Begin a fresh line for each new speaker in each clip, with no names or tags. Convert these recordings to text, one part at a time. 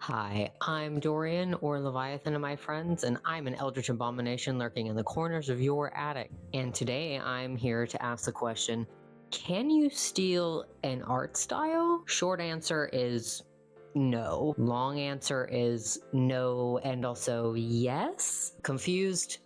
Hi, I'm Dorian, or Leviathan to my friends, and I'm an eldritch abomination lurking in the corners of your attic. And today I'm here to ask the question, can you steal an art style? Short answer is no. Long answer is no, and also yes. Confused?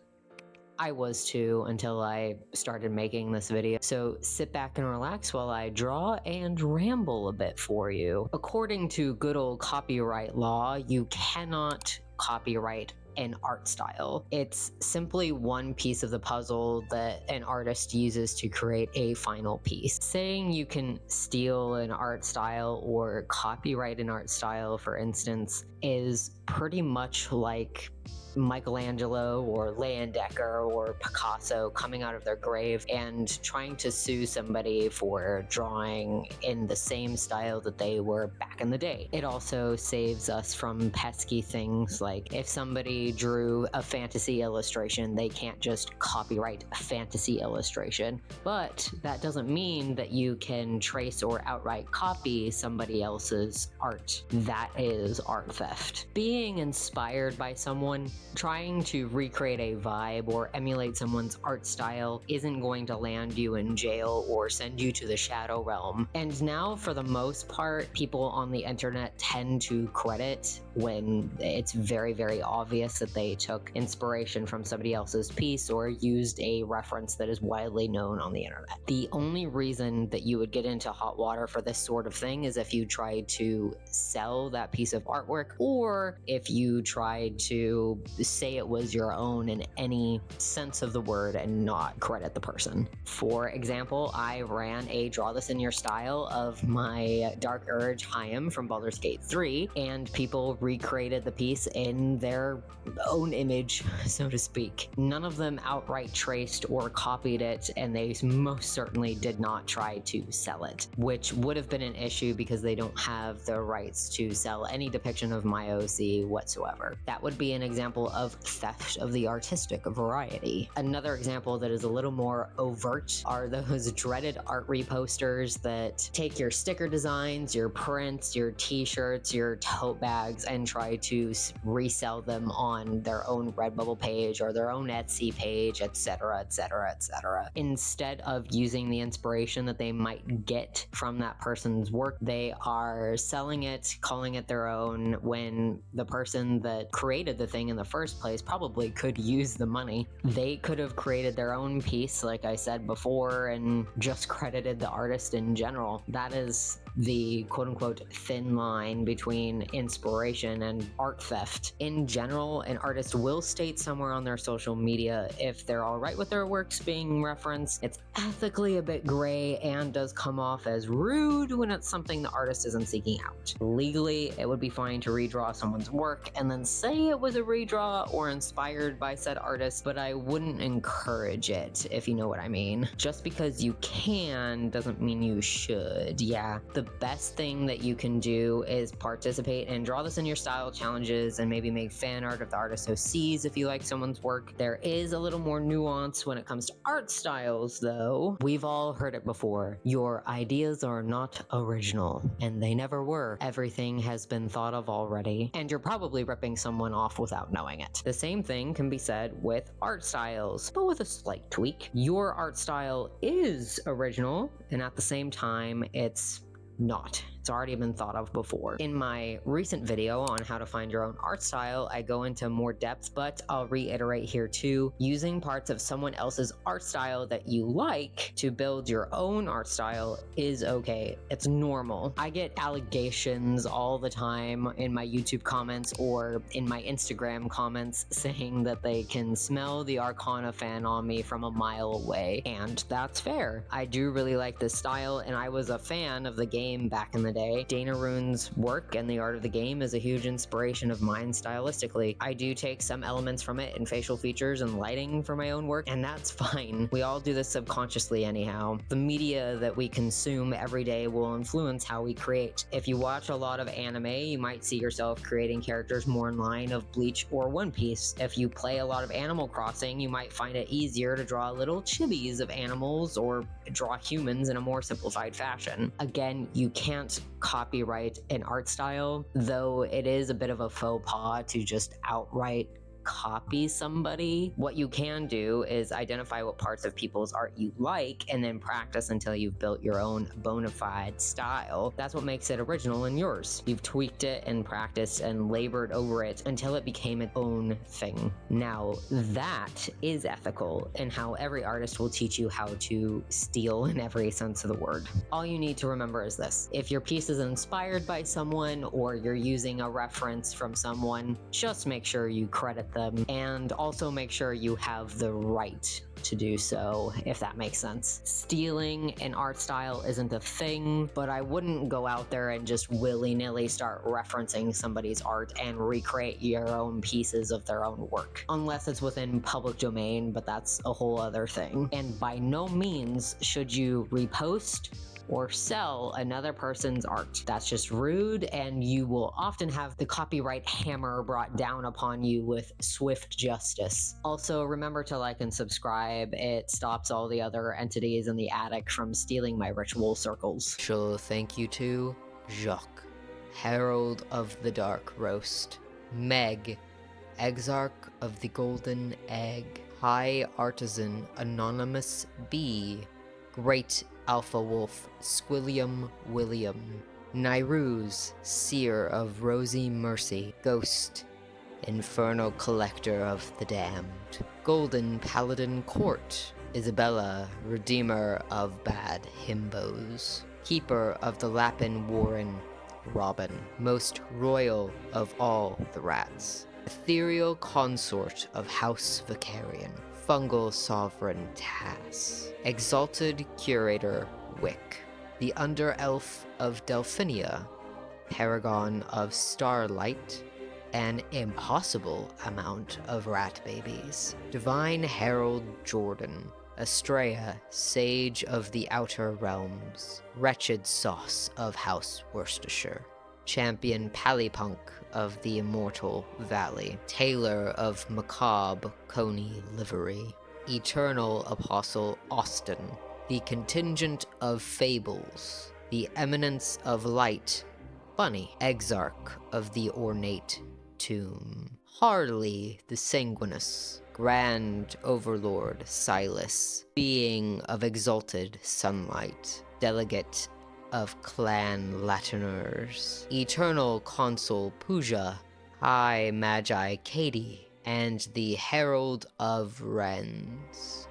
I was too until I started making this video. So sit back and relax while I draw and ramble a bit for you. According to good old copyright law, you cannot copyright an art style. It's simply one piece of the puzzle that an artist uses to create a final piece. Saying you can steal an art style or copyright an art style, for instance, is pretty much like Michelangelo or Leyendecker or Picasso coming out of their grave and trying to sue somebody for drawing in the same style that they were back in the day. It also saves us from pesky things like if somebody drew a fantasy illustration, they can't just copyright a fantasy illustration. But that doesn't mean that you can trace or outright copy somebody else's art. That is art theft. Being inspired by someone, trying to recreate a vibe or emulate someone's art style isn't going to land you in jail or send you to the shadow realm. And now, for the most part, people on the internet tend to credit when it's very, very obvious that they took inspiration from somebody else's piece or used a reference that is widely known on the internet. The only reason that you would get into hot water for this sort of thing is if you tried to sell that piece of artwork, or if you tried to say it was your own in any sense of the word and not credit the person. For example, I ran a draw this in your style of my Dark Urge Hyam from Baldur's Gate 3, and people recreated the piece in their own image, so to speak. None of them outright traced or copied it, and they most certainly did not try to sell it, which would have been an issue because they don't have the rights to sell any depiction of my OC whatsoever. That would be an example of theft of the artistic variety. Another example that is a little more overt are those dreaded art reposters that take your sticker designs, your prints, your t-shirts, your tote bags, and try to resell them on their own Redbubble page or their own Etsy page, etc., etc., etc. Instead of using the inspiration that they might get from that person's work, they are selling it, calling it their own, when the person that created the thing in the first place probably could use the money. They could have created their own piece, like I said before, and just credited the artist in general. That is the quote-unquote thin line between inspiration and art theft. In general, an artist will state somewhere on their social media if they're all right with their works being referenced. It's ethically a bit gray and does come off as rude when it's something the artist isn't seeking out. Legally, it would be fine to redraw someone's work and then say it was a redraw or inspired by said artist, but I wouldn't encourage it, if you know what I mean. Just because you can doesn't mean you should. Yeah, the best thing that you can do is participate in Draw This in Your Style challenges and maybe make fan art of the artist OCs if you like someone's work. There is a little more nuance when it comes to art styles, though. We've all heard it before. Your ideas are not original, and they never were. Everything has been thought of already, and you're probably ripping someone off without knowing it. The same thing can be said with art styles, but with a slight tweak. Your art style is original, and at the same time, it's not. It's already been thought of before. In my recent video on how to find your own art style, I go into more depth, but I'll reiterate here too. Using parts of someone else's art style that you like to build your own art style is okay. It's normal. I get allegations all the time in my YouTube comments or in my Instagram comments saying that they can smell the Arcana fan on me from a mile away, and that's fair. I do really like this style, and I was a fan of the game back in the day. Dana Rune's work and the art of the game is a huge inspiration of mine stylistically. I do take some elements from it in facial features and lighting for my own work, and that's fine. We all do this subconsciously anyhow. The media that we consume every day will influence how we create. If you watch a lot of anime, you might see yourself creating characters more in line of Bleach or One Piece. If you play a lot of Animal Crossing, you might find it easier to draw little chibis of animals or draw humans in a more simplified fashion. Again, you can't copyright an art style, though it is a bit of a faux pas to just outright copy somebody. What you can do is identify what parts of people's art you like and then practice until you've built your own bona fide style. That's what makes it original and yours. You've tweaked it and practiced and labored over it until it became its own thing. Now, that is ethical, and how every artist will teach you how to steal in every sense of the word. All you need to remember is this: if your piece is inspired by someone or you're using a reference from someone, just make sure you credit them, and also make sure you have the right to do so, if that makes sense. Stealing an art style isn't a thing, but I wouldn't go out there and just willy-nilly start referencing somebody's art and recreate your own pieces of their own work, unless it's within public domain, but that's a whole other thing. And by no means should you repost or sell another person's art. That's just rude, and you will often have the copyright hammer brought down upon you with swift justice. Also, remember to like and subscribe. It stops all the other entities in the attic from stealing my ritual circles.
Special thank you to Jacques, Herald of the Dark Roast, Meg, Exarch of the Golden Egg, High Artisan Anonymous B, Great Alpha Wolf Squilliam William, Nairuz, Seer of Rosy Mercy, Ghost, Infernal Collector of the Damned, Golden Paladin Court, Isabella, Redeemer of Bad Himbos, Keeper of the Lapin Warren, Robin, Most Royal of all the Rats, Ethereal Consort of House Vicarian, Fungal Sovereign Tass, Exalted Curator Wick, the Under-Elf of Delphinia, Paragon of Starlight, an impossible amount of rat babies, Divine Herald Jordan, Estrella, Sage of the Outer Realms, Wretched Sauce of House Worcestershire, Champion Pallypunk of the Immortal Valley, Tailor of Macabre Coney Livery, Eternal Apostle Austin, the Contingent of Fables, the Eminence of Light, Bunny, Exarch of the Ornate Tomb, Harley the Sanguinous, Grand Overlord Silas, Being of Exalted Sunlight, Delegate of Clan Latiners, Eternal Consul Pooja, High Magi Katie, and the Herald of Wrens.